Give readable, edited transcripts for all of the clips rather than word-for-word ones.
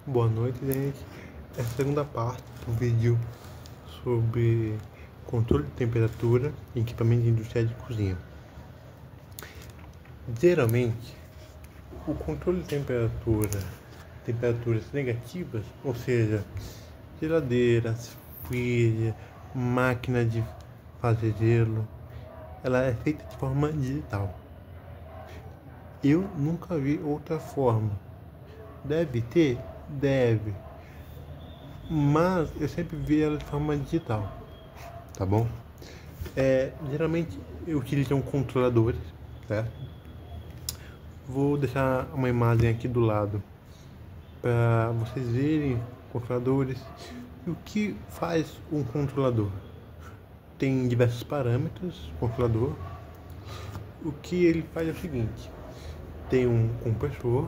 Boa noite, gente. Essa é a segunda parte do vídeo sobre controle de temperatura em equipamentos industriais de cozinha. Geralmente, o controle de temperaturas negativas, ou seja, geladeiras, freezer, máquina de fazer gelo, ela é feita de forma digital. Eu nunca vi outra forma. Deve ter? Deve. Mas eu sempre vi ela de forma digital, tá bom? Geralmente eu utilizo controladores, certo? Vou deixar uma imagem aqui do lado para vocês verem controladores. E o que faz um controlador? Tem diversos parâmetros, controlador. O que ele faz é o seguinte: tem um compressor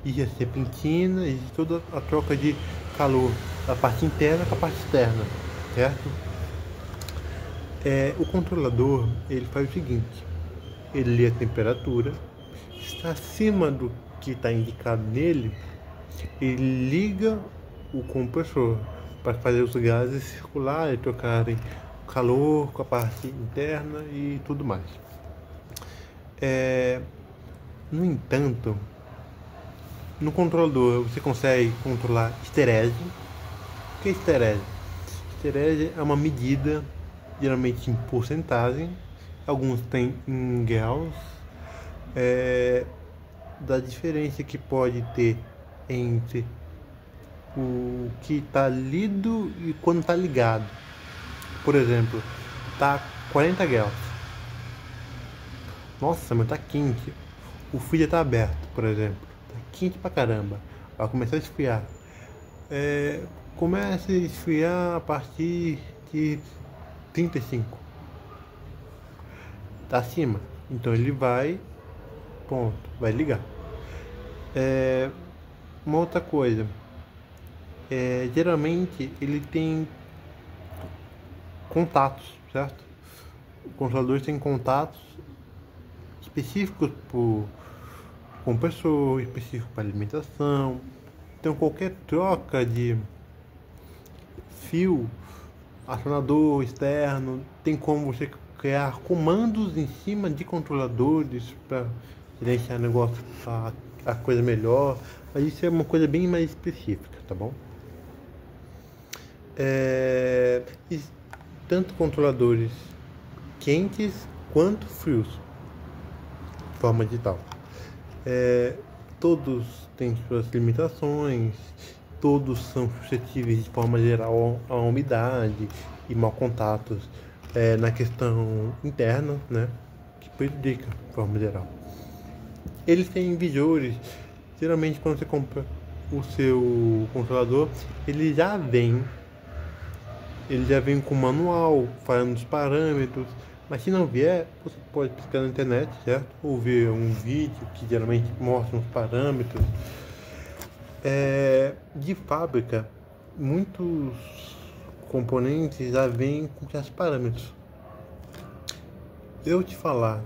e a serpentina e toda a troca de calor da parte interna para a parte externa, certo? O controlador ele faz o seguinte: ele lê a temperatura, está acima do que está indicado nele, ele liga o compressor para fazer os gases circularem, trocarem calor com a parte interna e tudo mais. No entanto, no controlador você consegue controlar esterese. O que é esterese? Esterese é uma medida, geralmente em porcentagem, alguns têm em graus, da diferença que pode ter entre o que está lido e quando está ligado. Por exemplo, tá 40 graus. Nossa, mas tá quente. O freezer tá aberto, por exemplo. Tá quente pra caramba. Vai começar a esfriar. Começa a esfriar a partir de 35. Tá acima. Então ele vai. Ponto. Vai ligar. Uma outra coisa. Geralmente ele tem contatos, certo? O controlador tem contatos específicos por compressor, específico para alimentação. Então qualquer troca de fio, acionador externo, tem como você criar comandos em cima de controladores para gerenciar o negócio, a coisa melhor. Mas isso é uma coisa bem mais específica, tá bom? E tanto controladores quentes quanto frios, de forma digital. Todos têm suas limitações, todos são suscetíveis de forma geral à umidade e maus contatos na questão interna, né, que prejudica de forma geral. Eles têm visores. Geralmente quando você compra o seu controlador, ele já vem com manual, falando os parâmetros. Mas se não vier, você pode pesquisar na internet, certo? Ou ver um vídeo que geralmente mostra os parâmetros. De fábrica, muitos componentes já vêm com esses parâmetros. Eu te falar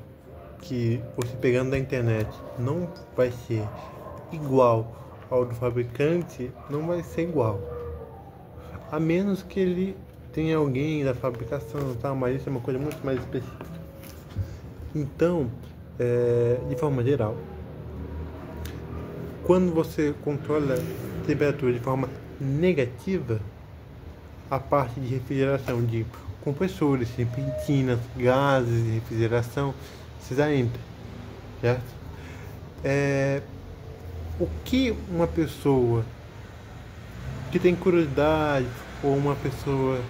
que você pegando da internet não vai ser igual ao do fabricante, não vai ser igual. A menos que ele tenha alguém da fabricação, tá? Mas isso é uma coisa muito mais específica. Então, de forma geral, quando você controla a temperatura de forma negativa, a parte de refrigeração de compressores, serpentinas, gases de refrigeração, você já entra, certo? O que uma pessoa que tem curiosidade ou uma pessoa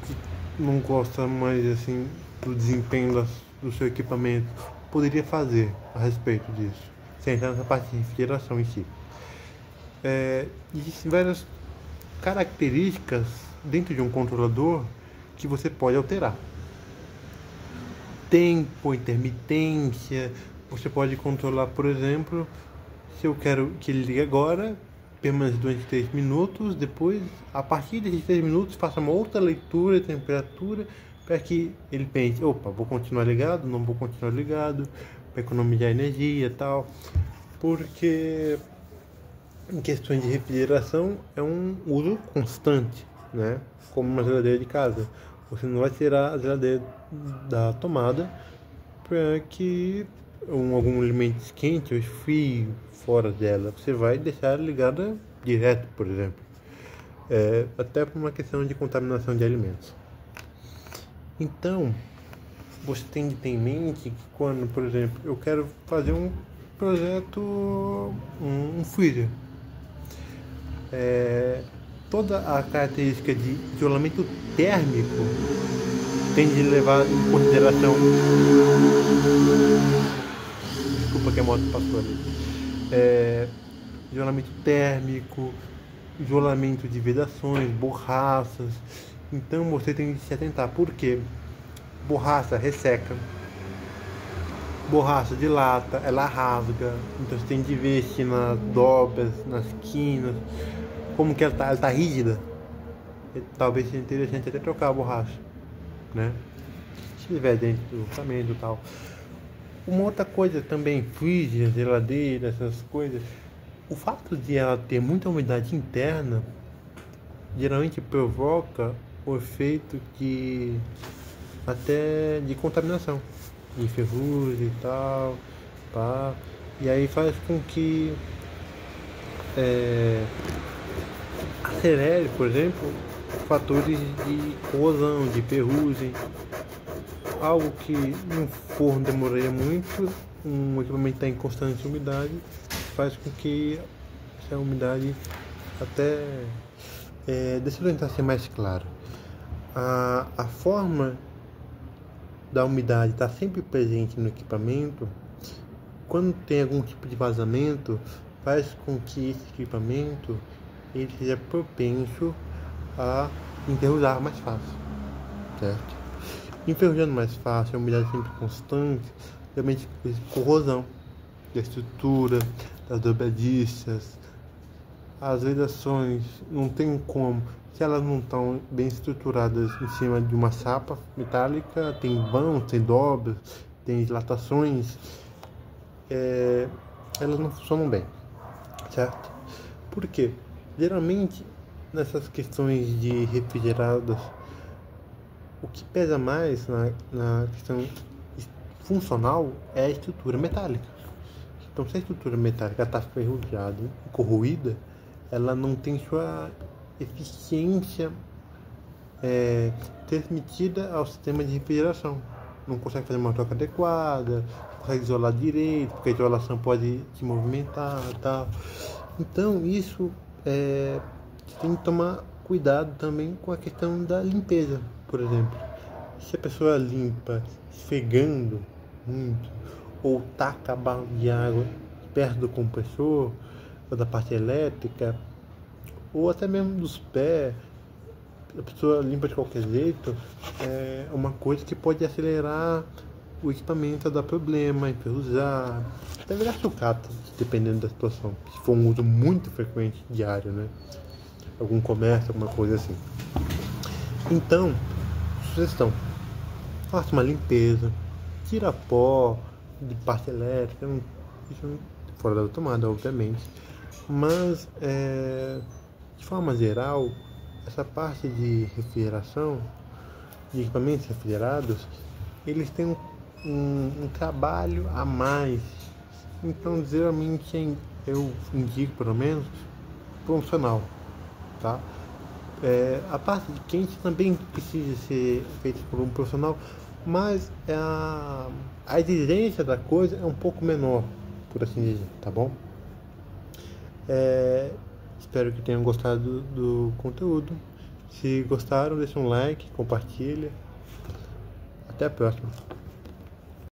que não gosta mais assim do desempenho do seu equipamento poderia fazer a respeito disso, sem entrar nessa parte de refrigeração em si? Existem várias características dentro de um controlador que você pode alterar. Tempo, intermitência, você pode controlar, por exemplo, se eu quero que ele ligue agora, permaneça durante 3 minutos, depois, a partir desses 3 minutos, faça uma outra leitura de temperatura para que ele pense, opa, vou continuar ligado, não vou continuar ligado, para economizar energia e tal, porque em questões de refrigeração, é um uso constante, né? Como uma geladeira de casa. Você não vai tirar a geladeira da tomada para que algum alimento esquente ou esfrie fora dela. Você vai deixar ela ligada direto, por exemplo. Até por uma questão de contaminação de alimentos. Então, você tem de ter em mente que quando, por exemplo, eu quero fazer um projeto, um freezer, toda a característica de isolamento térmico tem de levar em consideração. Desculpa que a moto passou ali. Isolamento térmico, isolamento de vedações, borrachas. Então você tem que se atentar, porque borracha resseca, borracha de lata, ela rasga, então você tem de ver se nas dobras, nas quinas, como que ela tá rígida. Talvez seja interessante até trocar a borracha, né? Se estiver dentro do orçamento e tal. Uma outra coisa também, freezer, geladeira, essas coisas, o fato de ela ter muita umidade interna geralmente provoca o efeito de até de contaminação, de ferrugem e tal, pá. E aí faz com que acelere, por exemplo, fatores de corrosão, de ferrugem, algo que num forno demoraria muito, um equipamento está em constante umidade, faz com que essa umidade até deixa eu tentar ser mais claro. A forma da umidade estar sempre presente no equipamento, quando tem algum tipo de vazamento, faz com que esse equipamento ele seja propenso a enferrujar mais fácil, certo? Enferrujando mais fácil, a umidade sempre constante, realmente corrosão da estrutura, das dobradiças, as vedações não tem como, se elas não estão bem estruturadas em cima de uma chapa metálica, tem vãos, tem dobras, tem dilatações, elas não funcionam bem, certo? Por quê? Geralmente, nessas questões de refrigerados, o que pesa mais na questão funcional é a estrutura metálica. Então, se a estrutura metálica está ferrujada e corroída, ela não tem sua eficiência transmitida ao sistema de refrigeração. Não consegue fazer uma troca adequada, não consegue isolar direito, porque a isolação pode se movimentar e tal. Então, isso você tem que tomar cuidado também com a questão da limpeza, por exemplo. Se a pessoa limpa esfregando muito, ou taca a balde de água perto do compressor, ou da parte elétrica, ou até mesmo dos pés, a pessoa limpa de qualquer jeito, é uma coisa que pode acelerar o equipamento, dar problema, enferrujar, até virar sucata, dependendo da situação. Se for um uso muito frequente, diário, né? Algum comércio, alguma coisa assim. Então, sugestão: faça uma limpeza, tira pó de parte elétrica, isso fora da tomada, obviamente, mas de forma geral, essa parte de refrigeração, de equipamentos refrigerados, eles têm um trabalho a mais. Então, geralmente, eu indico, pelo menos, profissional, tá? A parte de quente também precisa ser feita por um profissional, mas a exigência da coisa é um pouco menor, por assim dizer, tá bom? Espero que tenham gostado do conteúdo. Se gostaram, deixa um like, compartilha. Até a próxima.